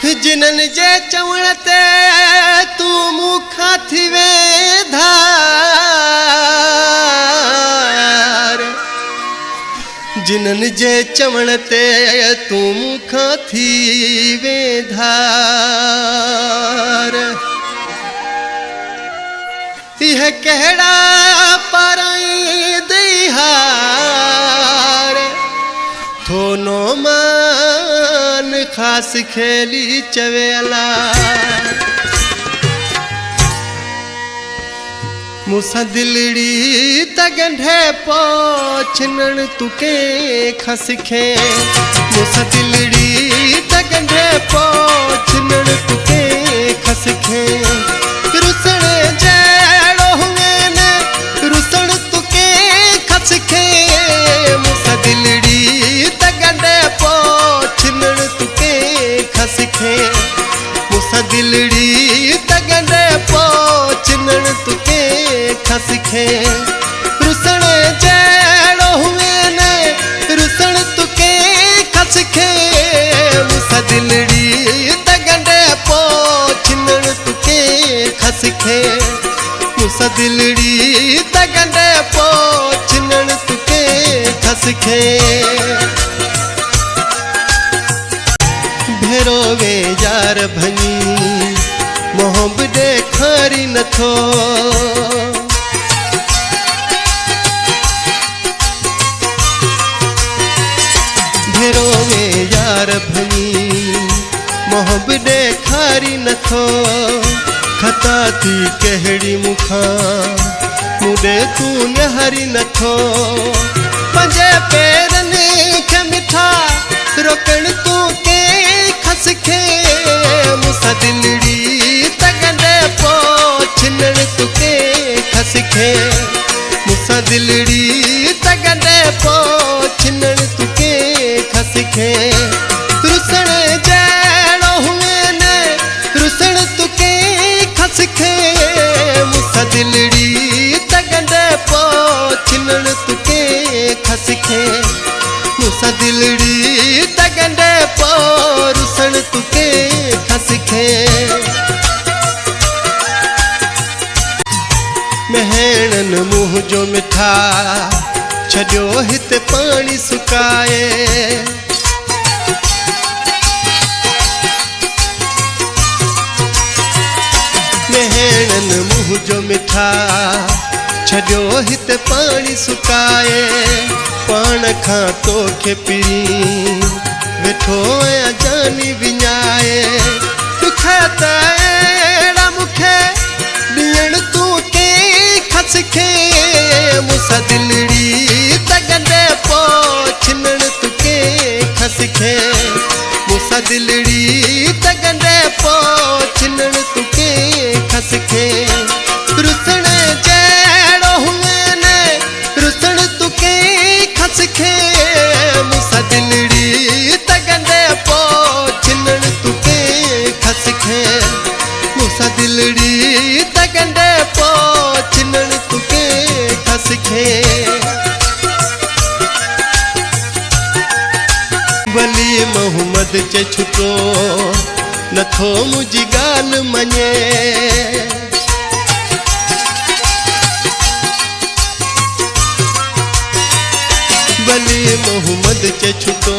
जिनन जे चवण ते तू मुखा थी वेधार, जिनन जे चवण ते तू मुखा थी वेधार। यह कहड़ा पाराई दिहार थोनो मान खास खेली चवेला। मूसा दिलड़ी तगंढे पोछनन तुके खसखे, मूसा दिलड़ी तगंढे पोछनन तुके खसखे। रुसण जड़ो हुए ने रुसण तुके खसखे, मूसा दिलड़ी तगंढे पोछनन तुके खसखे, मूसा दिलड़ी तगंढे पोछनन तुके खसखे। रुसण जड़ो हुए ने रुसण तुके खसखे, मूसा दिलड़ी तगंढे पोछनन तुके खसखे, मूसा दिलड़ी तगंढे पोछनन तुके खसखे। भेरो वे यार भनी मोहब्बत खारी नथो, भेरो वे यार भनी मोहब्बत खारी नथो। खता थी कहड़ी मुखा मुडे तू नहरी नथो, पंजे पेरन खे मिठा रोकण तू के खसखे। मूसा दिलड़ी तगंढे पोछनन तुके खसखे, मूसा दिलड़ी तगंढे पोछनन तुके खसखे। रुसण जड़ो हुए ने रुसण तुके खसखे, मूसा दिलड़ी तगंढे पोछनन तुके खसखे, मूसा दिलड़ी तगंढे पोरुसण तुके खसखे। महणन मुँह जो मिठा छॾियो हिते पानी सुकाए, महणन मुँह जो मिठा छॾियो हिते पानी सुकाए। पाण खां तोखे पी वेठो आहियां जानी विञाए, दुख त अहिड़ा मूंखे ॾियण तूं के खसखे। मूसा दिलड़ी तगंढे पोछनन तुके खसखे, मूसा दिलड़ी तगंढे पोछनन तुके खसखे। रुसण जड़ो हुए ने रुसण तुके खसखे, मूसा दिलड़ी तगंढे पोछनन तुके खसखे, मूसा दिलड़ी तगंढे पोछनन तुके खसखे। वली मोहम्मद जे छुटो नथो मुंहिंजी ॻाल्हि मञे, वली मोहम्मद जे छुटो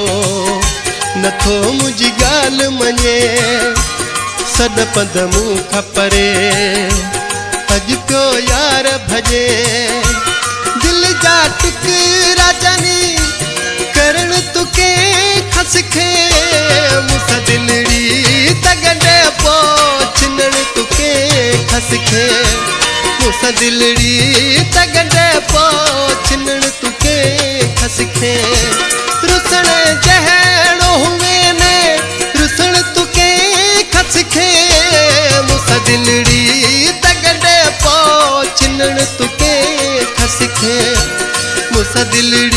नथो मुंहिंजी ॻाल्हि मञे। सॾ पंध मूं खां परे अॼु पियो यार भॼे, दिल जा टुकड़ा जानी करण तुके खसखे। मूसा दिलड़ी तगंढे पोछनन तुके खसखे, मूसा दिलड़ी तगंढे पोछनन तुके खसखे। रुसण जड़ो हुए ने रुसण तुके खसखे, मूसा दिलड़ी तगंढे पोछनन तुके खसखे, मूसा दिलड़ी